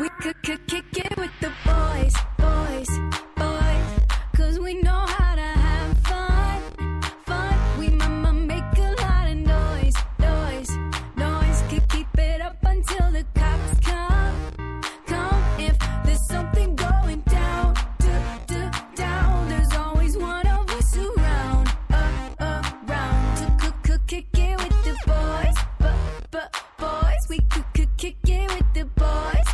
We could kick it with the boys, boys, boys, 'cause we know how to have fun. We mama make a lot of noise, noise. Keep it up until the cops come. If there's something going down, down, there's always one of us around. To kick it with the boys, boys. We could kick it with the boys.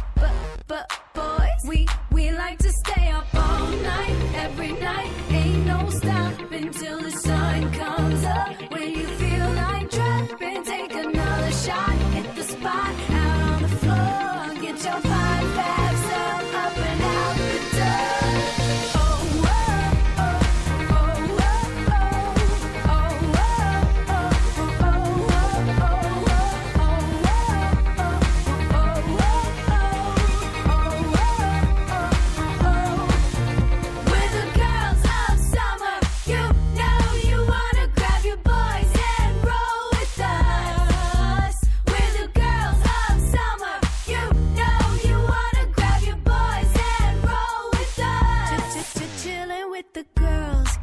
But boys, we like to stay up all night, every night. Ain't no stopping till the sun comes up. When you feel like dropping, take another shot. Hit the spot, out on the floor. Get your 5 fags up and out the door. Oh, oh, oh, oh, oh, oh, oh, we're the girls of summer. You know you wanna grab your boys and roll with us. We're the girls of summer. You know you wanna grab your boys and roll with us. Chilling with the girls.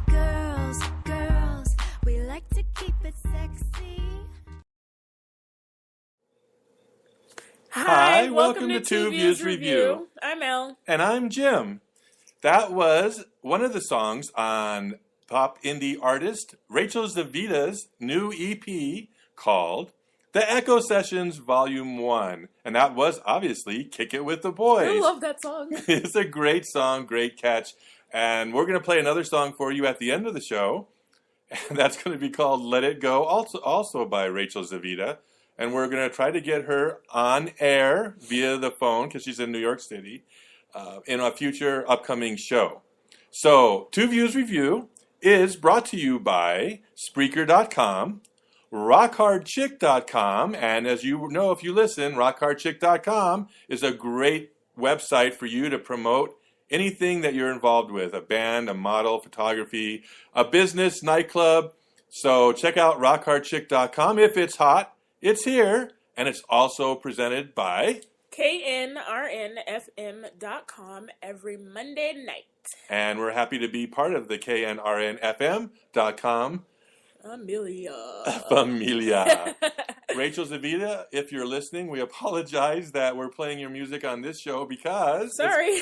We like to keep it sexy. Hi, welcome to Two Views Review. I'm Elle. And I'm Jim. That was one of the songs on pop indie artist Rachel Zavita's new EP called The Echo Sessions Volume 1. And that was obviously Kick It With the Boys. I love that song. It's a great song, great catch. And we're going to play another song for you at the end of the show. And that's going to be called Let It Go, also by Rachel Zavita. And we're going to try to get her on air via the phone, because she's in New York City, in a future upcoming show. So, Two Views Review is brought to you by Spreaker.com, RockHardChick.com, and as you know if you listen, RockHardChick.com is a great website for you to promote anything that you're involved with, a band, a model, photography, a business, nightclub. So check out RockHardChick.com. If it's hot, it's here. And it's also presented by KNRNFM.com every Monday night. And we're happy to be part of the KNRNFM.com Familia. Rachel Zavita, if you're listening, we apologize that we're playing your music on this show because... Sorry.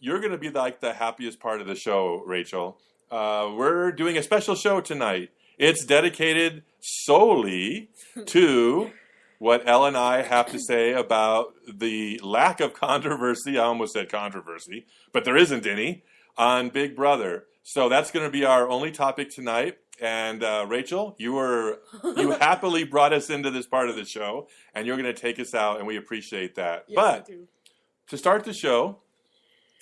You're going to be like the happiest part of the show, Rachel. We're doing a special show tonight. It's dedicated solely to what Elle and I have to say about the lack of controversy, I almost said controversy, but there isn't any, on Big Brother. So that's going to be our only topic tonight. And Rachel, you happily brought us into this part of the show, and you're going to take us out, and we appreciate that. Yes, but to start the show,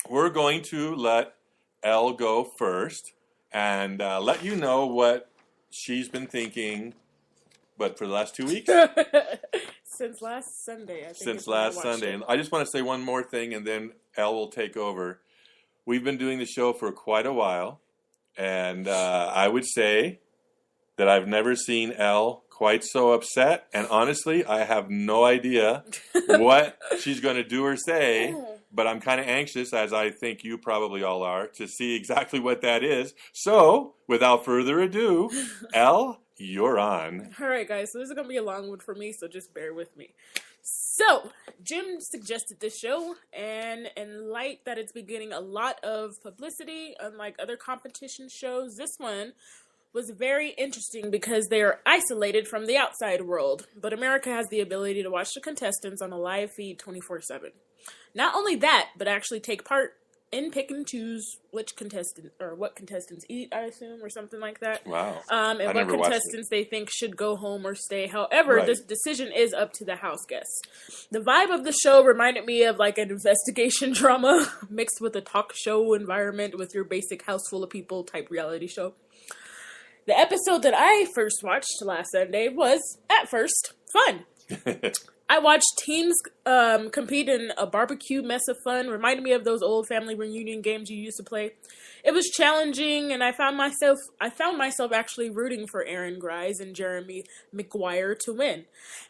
we're going to let Elle go first and let you know what she's been thinking, but for the last 2 weeks? Since last Sunday, I think. Since last Sunday. And I just want to say one more thing, and then Elle will take over. We've been doing the show for quite a while, and I would say that I've never seen Elle quite so upset, and honestly, I have no idea what she's going to do or say, but I'm kind of anxious, as I think you probably all are, to see exactly what that is. So, without further ado, Elle, you're on. All right, guys, so this is going to be a long one for me, so just bear with me. So, Jim suggested this show, and in light that it's been getting a lot of publicity, unlike other competition shows, this one was very interesting because they are isolated from the outside world, but America has the ability to watch the contestants on a live feed 24/7. Not only that, but actually take part in pick and choose which contestant or what contestants eat, I assume, or something like that. Wow. And what contestants they think should go home or stay. However, this decision is up to the house guests. The vibe of the show reminded me of like an investigation drama mixed with a talk show environment with your basic house full of people type reality show. The episode that I first watched last Sunday was, at first, fun. I watched teens compete in a barbecue mess of fun. Reminded me of those old family reunion games you used to play. It was challenging, and I found myself actually rooting for Aaron Grice and Jeremy McGuire to win.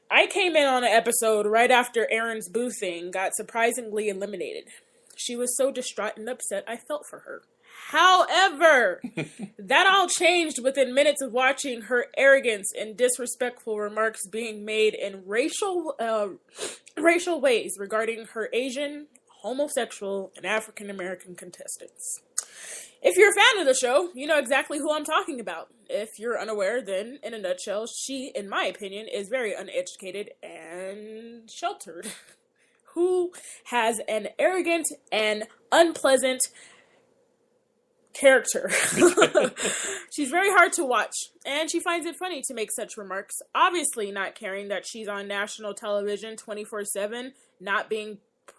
I came in on an episode right after Aaron's boo thing got surprisingly eliminated. She was so distraught and upset, I felt for her. However, that all changed within minutes of watching her arrogance and disrespectful remarks being made in racial ways regarding her Asian, homosexual, and African American contestants. If you're a fan of the show, you know exactly who I'm talking about. If you're unaware, then, in a nutshell, she, in my opinion, is very uneducated and sheltered. Who has an arrogant and unpleasant character. She's very hard to watch, and she finds it funny to make such remarks, obviously not caring that she's on national television 24/7, not being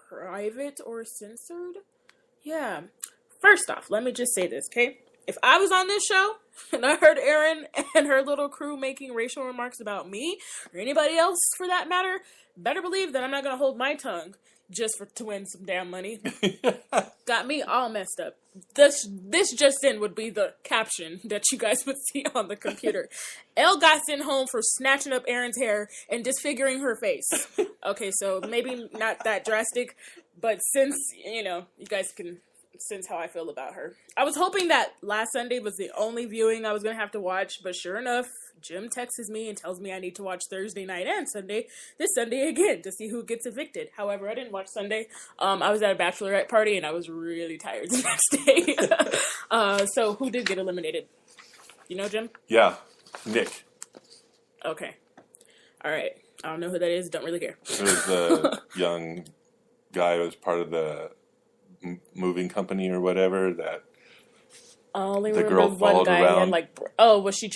private or censored. Yeah. First off, let me just say this, okay? If I was on this show, and I heard Erin and her little crew making racial remarks about me, or anybody else for that matter, better believe that I'm not going to hold my tongue just to win some damn money. Got me all messed up. This just in would be the caption that you guys would see on the computer. Elle got sent home for snatching up Erin's hair and disfiguring her face. Okay, so maybe not that drastic, but since, you guys can sense how I feel about her. I was hoping that last Sunday was the only viewing I was going to have to watch, but sure enough, Jim texts me and tells me I need to watch Thursday night and this Sunday again, to see who gets evicted. However, I didn't watch Sunday. I was at a bachelorette party and I was really tired the next day. So who did get eliminated? You know, Jim? Yeah, Nick. Okay. All right. I don't know who that is. Don't really care. It was the young guy who was part of the moving company or whatever that the girl followed around. And she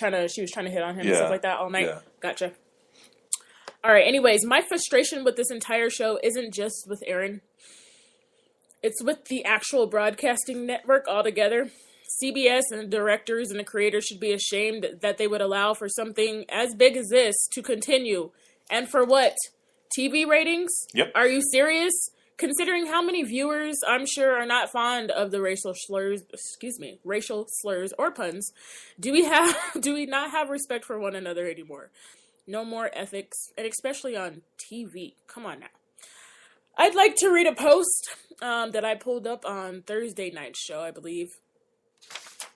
was trying to hit on him and stuff like that all night. Yeah. Gotcha. All right. Anyways, my frustration with this entire show isn't just with Erin. It's with the actual broadcasting network altogether. CBS and the directors and the creators should be ashamed that they would allow for something as big as this to continue. And for what? TV ratings? Yep. Are you serious? Considering how many viewers, I'm sure, are not fond of the racial slurs or puns, do we not have respect for one another anymore? No more ethics, and especially on TV. Come on now. I'd like to read a post that I pulled up on Thursday night's show, I believe.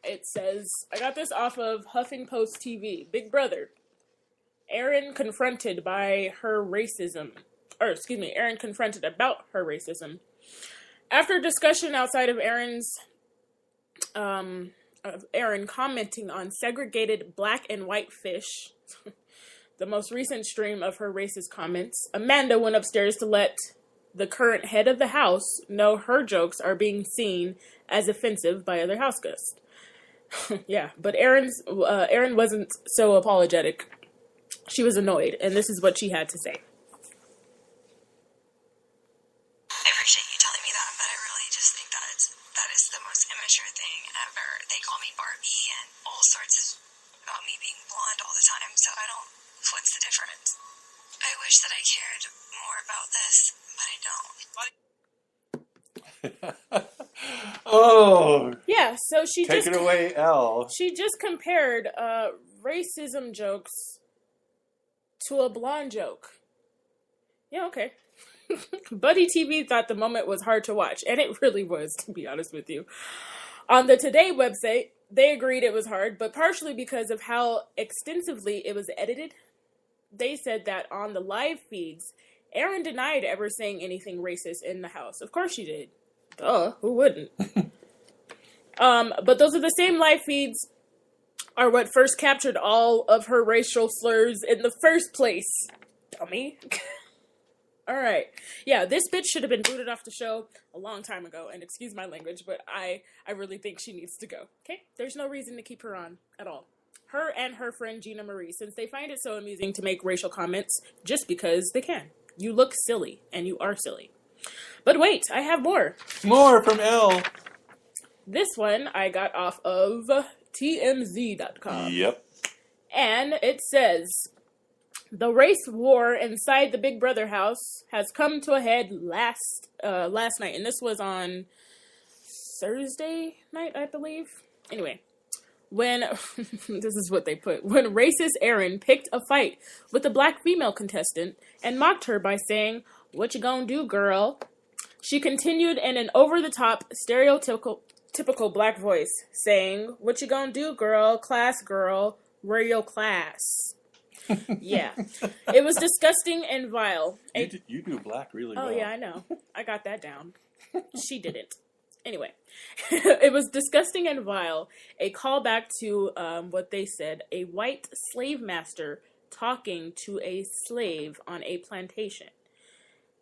It says, I got this off of HuffingPost TV. Big Brother. Erin confronted by her racism. Erin confronted about her racism. After a discussion outside of Erin commenting on segregated black and white fish, the most recent stream of her racist comments, Amanda went upstairs to let the current head of the house know her jokes are being seen as offensive by other house guests. Yeah, but Erin wasn't so apologetic. She was annoyed, and this is what she had to say. What's the difference? I wish that I cared more about this, but I don't. Oh. Yeah, so she Take it away, Elle. She just compared racism jokes to a blonde joke. Yeah, okay. Buddy TV thought the moment was hard to watch, and it really was, to be honest with you. On the Today website, they agreed it was hard, but partially because of how extensively it was edited. They said that on the live feeds, Erin denied ever saying anything racist in the house. Of course she did. Duh, who wouldn't? But those are the same live feeds are what first captured all of her racial slurs in the first place. Dummy. Alright. Yeah, this bitch should have been booted off the show a long time ago. And excuse my language, but I really think she needs to go. Okay? There's no reason to keep her on at all. Her and her friend Gina Marie, since they find it so amusing to make racial comments just because they can. You look silly, and you are silly. But wait, I have more. More from Elle. This one I got off of TMZ.com. Yep. And it says, The race war inside the Big Brother house has come to a head last night, and this was on Thursday night, I believe. Anyway, when this is what they put: when racist Aaron picked a fight with a black female contestant and mocked her by saying, "What you gonna do, girl?" She continued in an over-the-top, stereotypical black voice, saying, "What you gonna do, girl? Class girl, where your class?" Yeah. It was disgusting and vile. You do black really well. Oh, yeah, I know. I got that down. She didn't. Anyway. It was disgusting and vile. A callback to what they said, a white slave master talking to a slave on a plantation.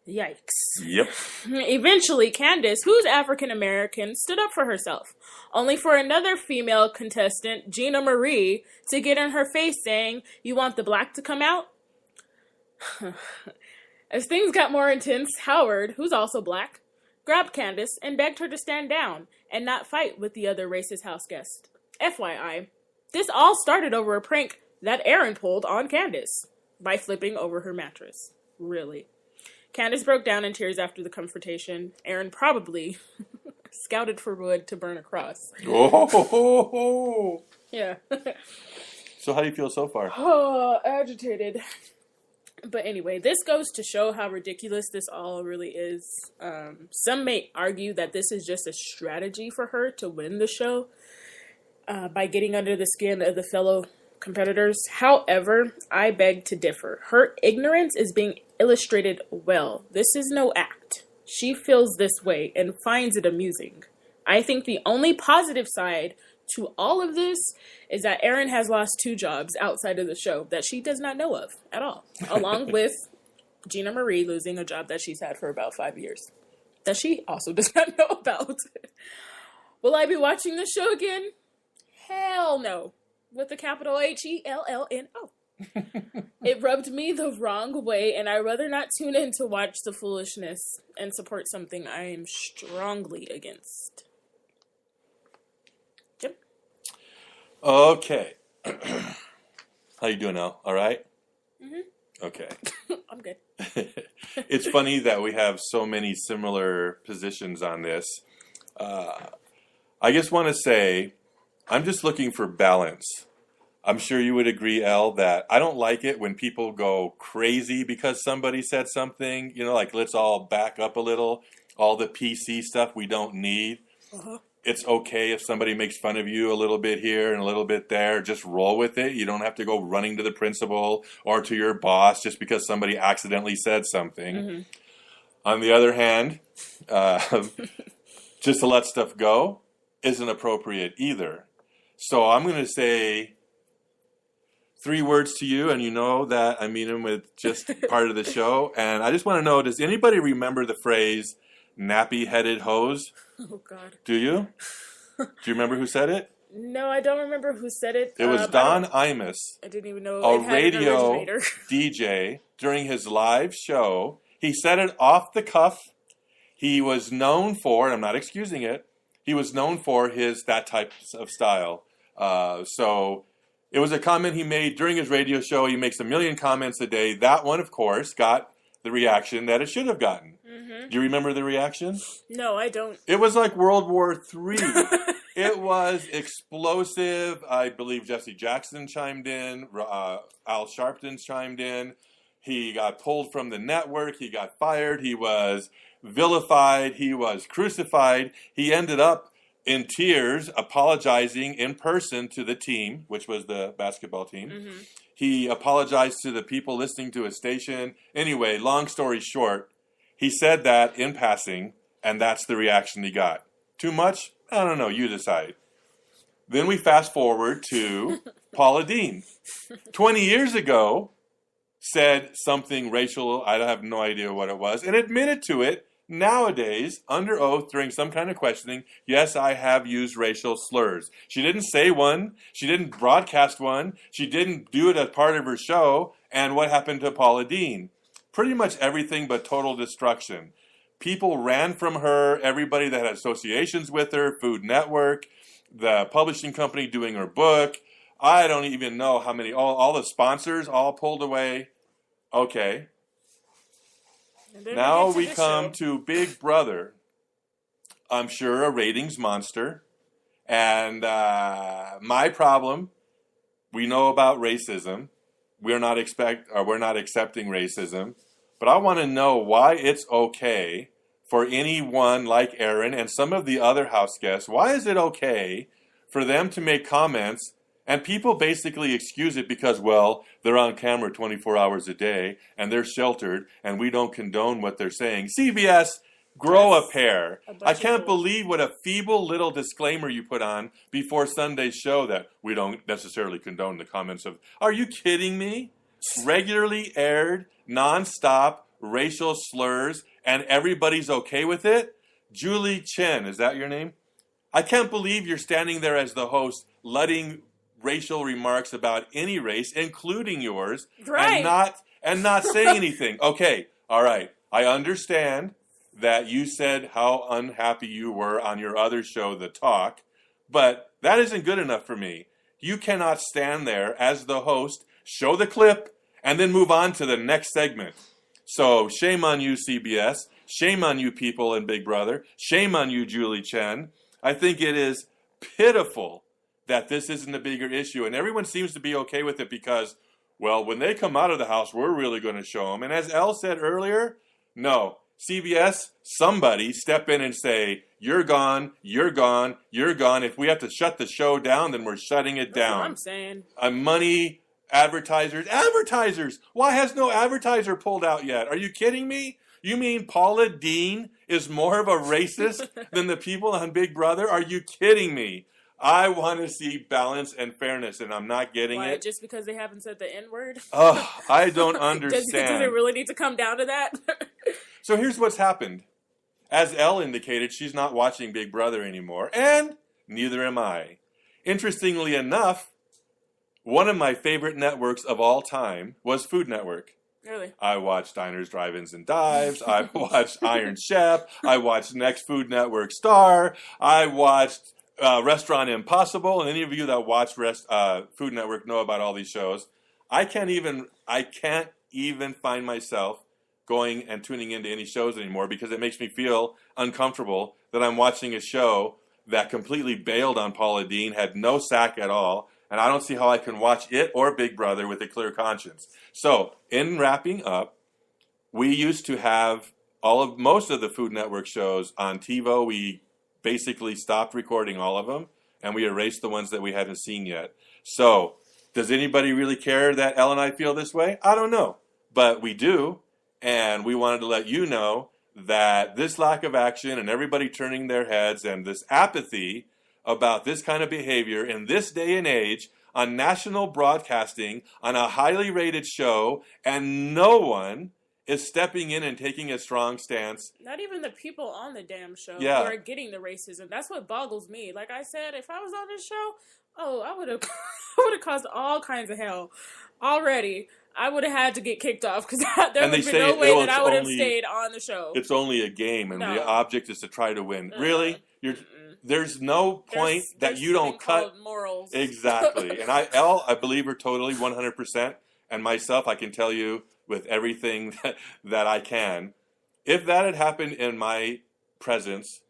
Yikes. Yep. Eventually, Candace, who's African American, stood up for herself, only for another female contestant, Gina Marie, to get in her face saying, "You want the black to come out?" As things got more intense, Howard, who's also black, grabbed Candace and begged her to stand down and not fight with the other racist house guest. FYI, this all started over a prank that Aaron pulled on Candace by flipping over her mattress. Really. Candace broke down in tears after the confrontation. Aaron probably scouted for wood to burn a cross. Oh. Yeah. So how do you feel so far? Oh, agitated. But anyway, this goes to show how ridiculous this all really is. Some may argue that this is just a strategy for her to win the show by getting under the skin of the fellow competitors. However, I beg to differ. Her ignorance is being illustrated well. This is no act. She feels this way and finds it amusing. I think the only positive side to all of this is that Erin has lost 2 jobs outside of the show that she does not know of at all, along with Gina Marie losing a job that she's had for about 5 years that she also does not know about. Will I be watching the show again? Hell no. With the capital HELLNO. It rubbed me the wrong way, and I'd rather not tune in to watch the foolishness and support something I am strongly against. Jim? Okay. How you doing now? All right? Mm-hmm. Okay. I'm good. It's funny that we have so many similar positions on this. I just want to say, I'm just looking for balance. I'm sure you would agree, Elle, that I don't like it when people go crazy because somebody said something. You know, like, let's all back up a little. All the PC stuff we don't need. Uh-huh. It's okay if somebody makes fun of you a little bit here and a little bit there. Just roll with it. You don't have to go running to the principal or to your boss just because somebody accidentally said something. Mm-hmm. On the other hand, just to let stuff go isn't appropriate either. So I'm going to say 3 words to you, and you know that I mean them with just part of the show. And I just want to know, does anybody remember the phrase nappy-headed hose? Oh, God. Do you? Do you remember who said it? No, I don't remember who said it. It was Don Imus, I didn't even know a it had radio an originator. DJ, during his live show. He said it off the cuff. He was known for, and I'm not excusing it, he was known for that type of style. So it was a comment he made during his radio show. He makes 1 million comments a day. That one, of course, got the reaction that it should have gotten. Mm-hmm. Do you remember the reaction? No, I don't. It was like World War III. It was explosive. I believe Jesse Jackson chimed in. Al Sharpton chimed in. He got pulled from the network. He got fired. He was vilified. He was crucified. He ended up in tears, apologizing in person to the team, which was the basketball team. Mm-hmm. He apologized to the people listening to his station. Anyway, long story short, he said that in passing, and that's the reaction he got. Too much? I don't know. You decide. Then we fast forward to Paula Deen. 20 years ago, said something racial. I have no idea what it was, and admitted to it. Nowadays, under oath, during some kind of questioning, yes, I have used racial slurs. She didn't say one. She didn't broadcast one. She didn't do it as part of her show. And what happened to Paula Deen? Pretty much everything but total destruction. People ran from her. Everybody that had associations with her, Food Network, the publishing company doing her book. I don't even know how many, all the sponsors all pulled away. Okay. And then Now get to we this come show. to Big Brother. I'm sure a ratings monster. And my problem, we know about racism. We're not accepting racism. But I want to know why it's okay for anyone like Aaron and some of the other house guests. Why is it okay for them to make comments and people basically excuse it because, well, they're on camera 24 hours a day and they're sheltered and we don't condone what they're saying. CBS, grow a pair. I can't believe what a feeble little disclaimer you put on before Sunday's show that we don't necessarily condone the comments of. Are you kidding me? Regularly aired, nonstop, racial slurs, and everybody's okay with it? Julie Chen, is that your name? I can't believe you're standing there as the host, letting racial remarks about any race, including yours, Right. and not saying anything. Okay, all right. I understand that you said how unhappy you were on your other show, The Talk, but that isn't good enough for me. You cannot stand there as the host, show the clip, and then move on to the next segment. So shame on you, CBS. Shame on you, people in Big Brother. Shame on you, Julie Chen. I think it is pitiful that this isn't a bigger issue. And everyone seems to be okay with it because, well, when they come out of the house, we're really going to show them. And as Elle said earlier, no. CBS, somebody step in and say, you're gone, you're gone, you're gone. If we have to shut the show down, then we're shutting it That's down. what I'm saying. Money, advertisers. Why has no advertiser pulled out yet? Are you kidding me? You mean Paula Deen is more of a racist than the people on Big Brother? Are you kidding me? I want to see balance and fairness, and I'm not getting Why, it. just because they haven't said the N-word? Oh, I don't Does understand. it really need to come down to that? So here's what's happened. As Elle indicated, she's not watching Big Brother anymore, and neither am I. Interestingly enough, one of my favorite networks of all time was Food Network. Really? I watched Diners, Drive-Ins, and Dives. I watched Iron Chef. I watched Next Food Network Star. I watched Restaurant Impossible. And any of you that watch Food Network know about all these shows. I can't even find myself going and tuning into any shows anymore because it makes me feel uncomfortable that I'm watching a show that completely bailed on Paula Deen, had no sack at all, and I don't see how I can watch it or Big Brother with a clear conscience. So, in wrapping up, we used to have most of the Food Network shows on TiVo. We basically stopped recording all of them, and we erased the ones that we hadn't seen yet. So, does anybody really care that Elle and I feel this way? I don't know, but we do. And we wanted to let you know that this lack of action and everybody turning their heads and this apathy about this kind of behavior in this day and age on national broadcasting on a highly rated show, and no one is stepping in and taking a strong stance. Not even the people on the damn show Yeah. who are getting the racism. That's what boggles me. Like I said, if I was on this show, I would have caused all kinds of hell already. I would have had to get kicked off because there would be no way that I would have stayed on the show. It's only a game, and the object is to try to win. Really? There's no point that you don't cut morals. Exactly. And I believe her totally 100%. And myself, I can tell you with everything that I can, if that had happened in my presence,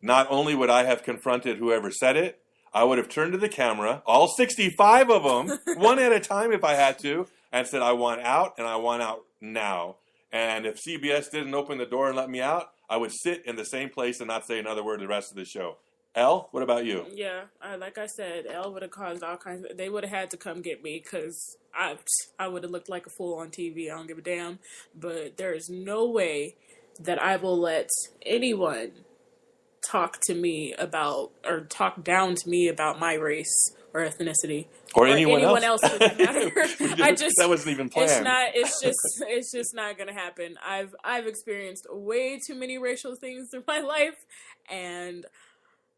not only would I have confronted whoever said it, I would have turned to the camera, all 65 of them, one at a time if I had to, and said, I want out, and I want out now. And if CBS didn't open the door and let me out, I would sit in the same place and not say another word the rest of the show. Elle, what about you? Yeah, like I said, Elle would have caused all kinds of... They would have had to come get me because I would have looked like a fool on TV. I don't give a damn. But there is no way that I will let anyone talk to me about or talk down to me about my race or ethnicity or anyone else for that matter. That wasn't even planned. It's just not gonna happen. I've experienced way too many racial things through my life, and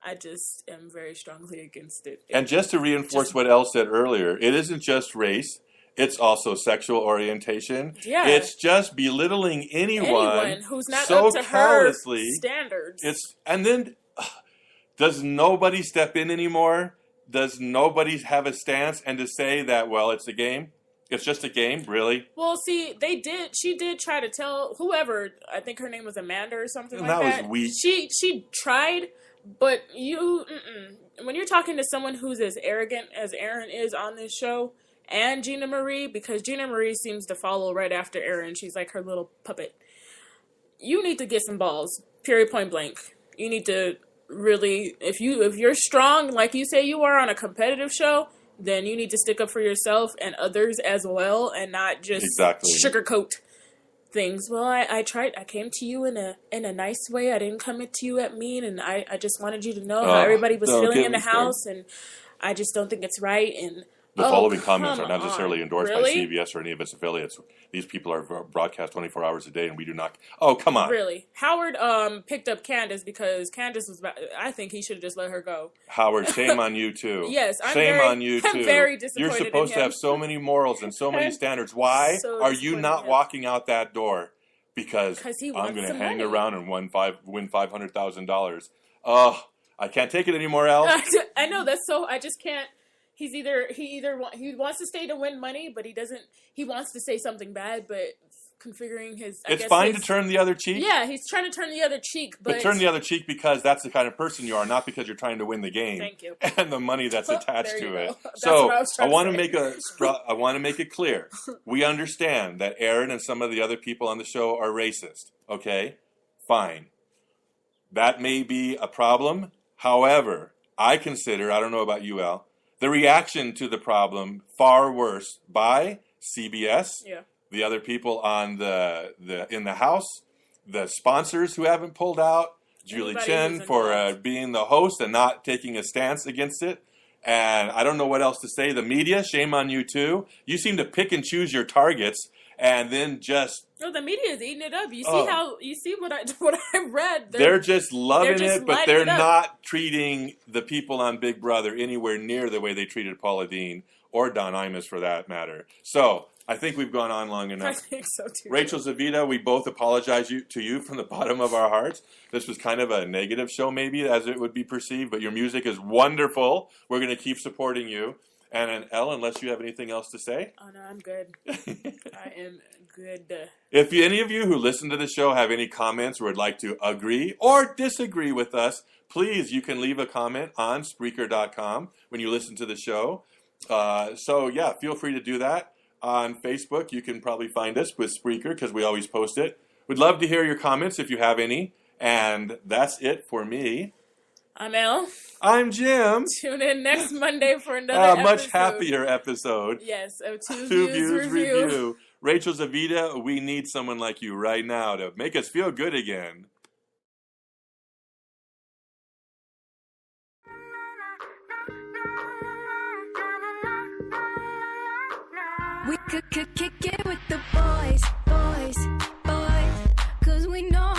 I just am very strongly against it. And just to reinforce what Elle said earlier, it isn't just race. It's also sexual orientation. Yeah. It's just belittling anyone who's not so up to callously. Her standards. And then, does nobody step in anymore? Does nobody have a stance and to say that, well, it's a game? It's just a game, really? Well, see, she did try to tell whoever, I think her name was Amanda or something And like that. that was weak. She tried, but when you're talking to someone who's as arrogant as Aaron is on this show, and Gina Marie, because Gina Marie seems to follow right after Aaron, she's like her little puppet. You need to get some balls, period, point blank. You need to really, if you're strong, like you say you are on a competitive show, then you need to stick up for yourself and others as well, and not just sugarcoat things. Well, I tried. I came to you in a nice way. I didn't come to you at mean, and I just wanted you to know how everybody was feeling in the house, and I just don't think it's right. And the following comments are not necessarily endorsed by Really? CBS or any of its affiliates. These people are broadcast 24 hours a day, and we do not. Oh, come on! Really, Howard picked up Candace because Candace was. I think he should have just let her go. Howard, shame on you too. Yes, shame on you too. I'm very disappointed. You're supposed in to him. have so many morals and so many standards. Why So are you disappointed not in him. walking out that door? Because he I'm wants going to some hang money. around and win $500,000. Oh, I can't take it anymore, Al. I know that's so. I just can't. He wants to stay to win money, but he doesn't. He wants to say something bad, but configuring his. It's fine to turn the other cheek. Yeah, he's trying to turn the other cheek, But turn the other cheek because that's the kind of person you are, not because you're trying to win the game. Thank you. And the money that's attached There you to go. it. That's So what I was I trying to want to say. I want to make it clear. We understand that Aaron and some of the other people on the show are racist. Okay, fine. That may be a problem. However, I consider, I don't know about you, Al, the reaction to the problem far worse by CBS. Yeah. The other people on the in the house, the sponsors who haven't pulled out, Julie Anybody Chen who's for involved. being the host and not taking a stance against it. And I don't know what else to say. The media, shame on you too. You seem to pick and choose your targets and then just... No, the media is eating it up. You see Oh. you see what I read. They're just loving just it, but lighting they're it up. not treating the people on Big Brother anywhere near the way they treated Paula Dean or Don Imus for that matter. So I think we've gone on long I enough. think so too. Rachel Zavita, we both apologize to you from the bottom of our hearts. This was kind of a negative show maybe as it would be perceived, but your music is wonderful. We're going to keep supporting you. And Elle, unless you have anything else to say? Oh no, I'm good. I am good. If any of you who listen to the show have any comments or would like to agree or disagree with us, please, you can leave a comment on Spreaker.com when you listen to the show. So, yeah, feel free to do that. On Facebook, you can probably find us with Spreaker because we always post it. We'd love to hear your comments if you have any. And that's it for me. I'm Elle. I'm Jim. Tune in next Monday for another Much episode. happier episode. Yes, of Two Two Views Review. Rachel Zavita, we need someone like you right now to make us feel good again. We could kick it with the boys, boys, boys, 'cause we know